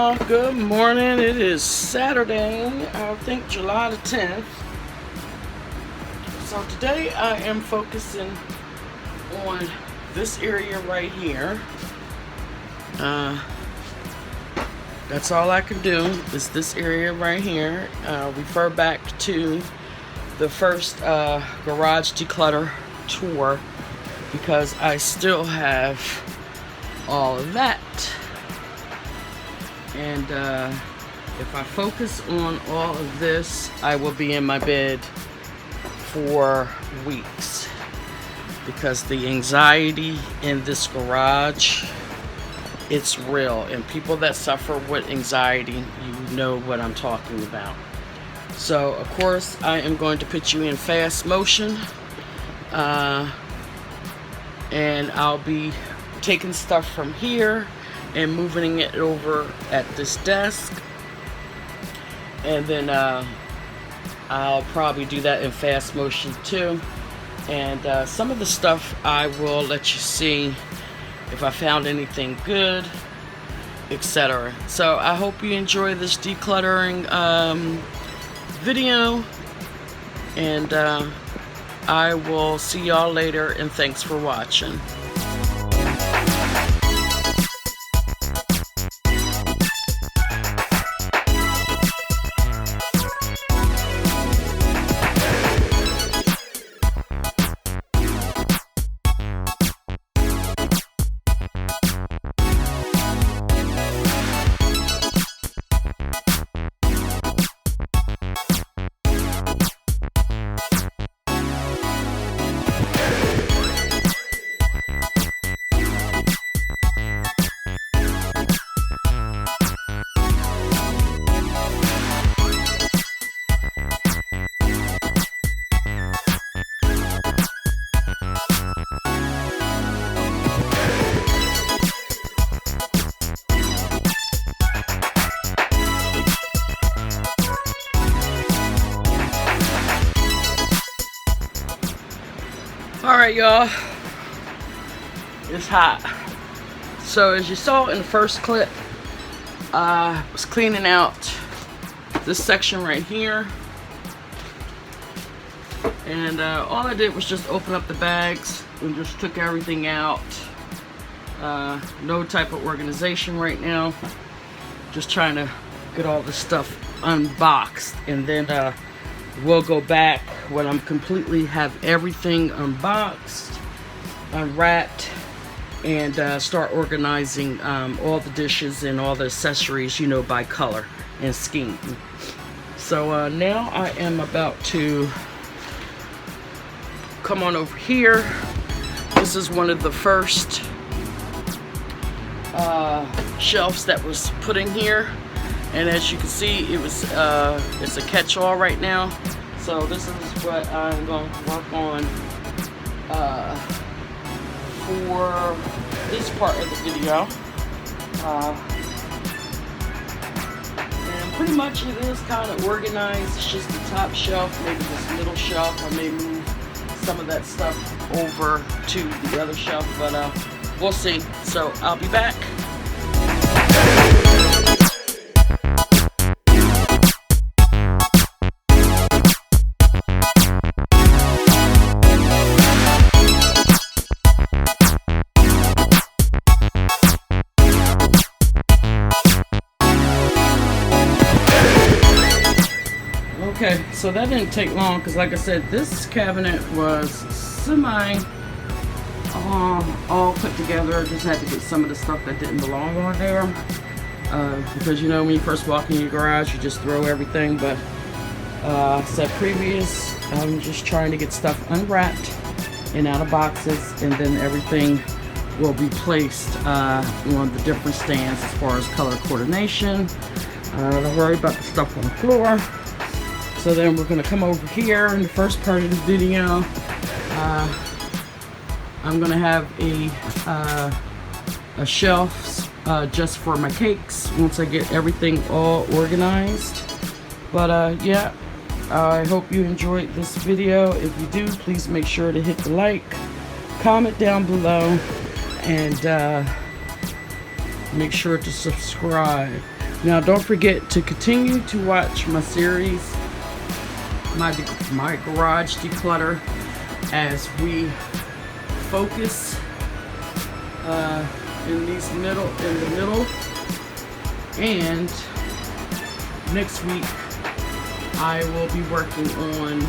y'all, good morning. It is Saturday, I think July the 10th. So today I am focusing on this area right here. That's all I can do is this area right here. Refer back to the first garage declutter tour because I still have all of that. And if I focus on all of this, I will be in my bed for weeks because the anxiety in this garage, it's real. And people that suffer with anxiety, you know what I'm talking about. So of course I am going to put you in fast motion, and I'll be taking stuff from here and moving it over at this desk, and then I'll probably do that in fast motion too. And some of the stuff I will let you see if I found anything good, etc. So I hope you enjoy this decluttering video, and I will see y'all later, and thanks for watching. Alright y'all, it's hot. So as you saw in the first clip, I was cleaning out this section right here, and all I did was just open up the bags and just took everything out. No type of organization right now, just trying to get all this stuff unboxed, and then we'll go back when I'm completely have everything unboxed, unwrapped, and start organizing all the dishes and all the accessories, you know, by color and scheme. So now I am about to come on over here. This is one of the first shelves that was put in here. And as you can see, it was it's a catch-all right now. So this is what I'm going to work on for this part of the video. And pretty much it is kind of organized. It's just the top shelf, maybe this middle shelf. I may move some of that stuff over to the other shelf, but we'll see. So I'll be back. Okay, so that didn't take long because, like I said, this cabinet was semi all put together. Just had to get some of the stuff that didn't belong on there, because you know when you first walk in your garage, you just throw everything. But I said previous, I'm just trying to get stuff unwrapped and out of boxes, and then everything will be placed on the different stands as far as color coordination. Don't worry about the stuff on the floor. So then we're going to come over here in the first part of the video. I'm going to have a shelf just for my cakes once I get everything all organized. But yeah, I hope you enjoyed this video. If you do, please make sure to hit the like, comment down below, and make sure to subscribe. Now don't forget to continue to watch my series, my garage declutter, as we focus in the middle, and next week I will be working on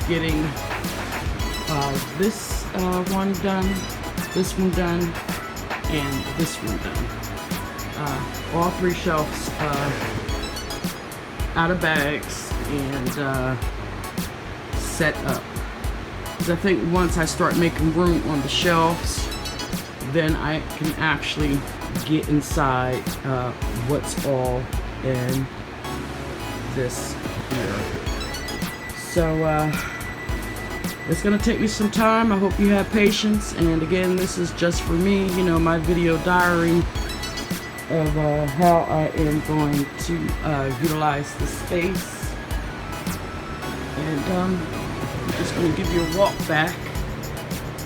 getting this one done, this one done, and this one done. All three shelves out of bags and set up. Because I think once I start making room on the shelves, then I can actually get inside what's all in this here. So it's gonna take me some time. I hope you have patience. And again, this is just for me, you know, my video diary of how I am going to utilize the space. And I'm just going to give you a walk back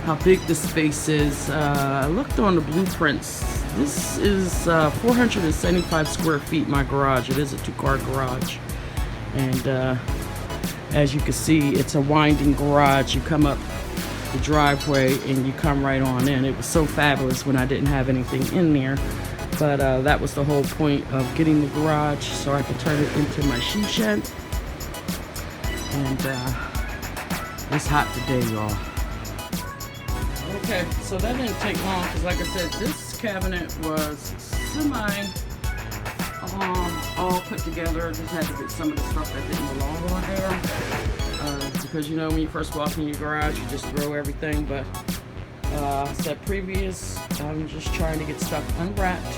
how big the space is. I looked on the blueprints. This is 475 square feet, my garage. It is a 2-car garage. And as you can see, it's a winding garage. You come up the driveway and you come right on in. It was so fabulous when I didn't have anything in there. But that was the whole point of getting the garage, so I could turn it into my shoe shed. And it's hot today, y'all. Okay, so that didn't take long, because like I said, this cabinet was semi all put together. Just had to get some of the stuff that didn't belong on there. Because you know, when you first walk in your garage, you just throw everything. But I said previous, I'm just trying to get stuff unwrapped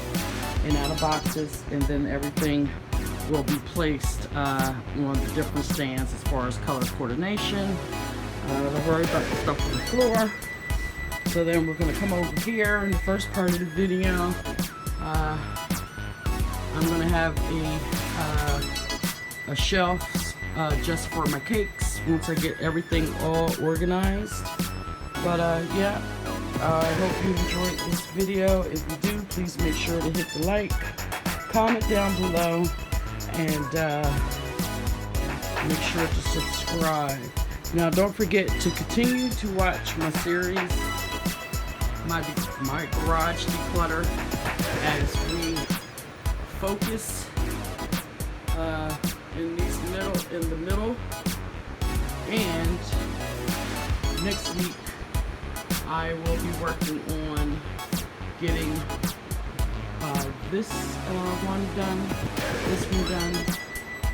and out of boxes, and then everything will be placed on the different stands as far as color coordination. Don't worry about the stuff on the floor. So then we're going to come over here in the first part of the video. I'm going to have a shelf just for my cakes once I get everything all organized. But yeah, I hope you enjoyed this video. If you do, please make sure to hit the like, comment down below, and make sure to subscribe. Now don't forget to continue to watch my series, my garage declutter, as we focus in the middle, and next week I will be working on getting this one done, this one done,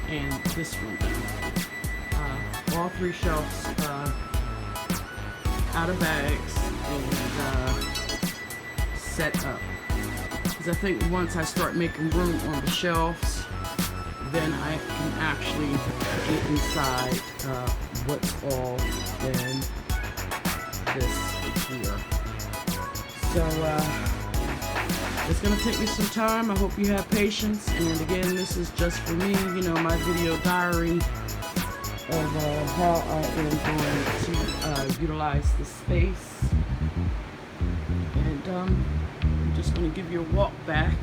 and this one done. All three shelves out of bags and set up. Because I think once I start making room on the shelves, then I can actually get inside what's all in this here. So it's going to take me some time. I hope you have patience. And again, this is just for me, you know, my video diary of how I am going to utilize the space. And I'm just going to give you a walk back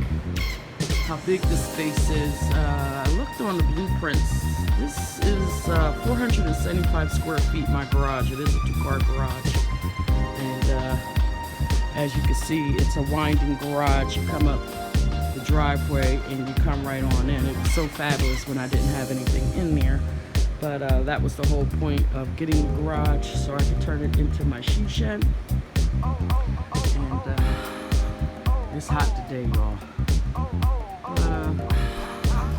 how big the space is. I looked on the blueprints. This is 475 square feet, my garage. It is a 2-car garage. And as you can see, it's a winding garage. You come up the driveway and you come right on in. It was so fabulous when I didn't have anything in there. But that was the whole point of getting the garage, so I could turn it into my shoe shed. And it's hot today, y'all.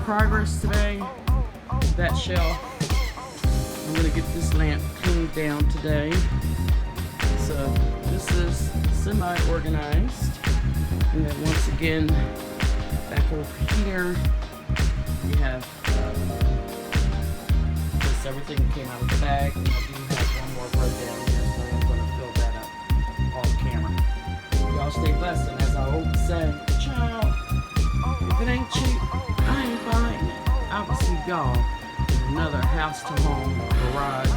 Progress today, that shelf. I'm gonna get this lamp cleaned down today. So this is semi-organized. And then once again, back over here, we have everything came out of the bag, and I do have one more row down here, so I'm going to fill that up off camera. Y'all stay blessed, and as I always say, child, if it ain't cheap, I ain't buying it. I will see y'all in another house to home garage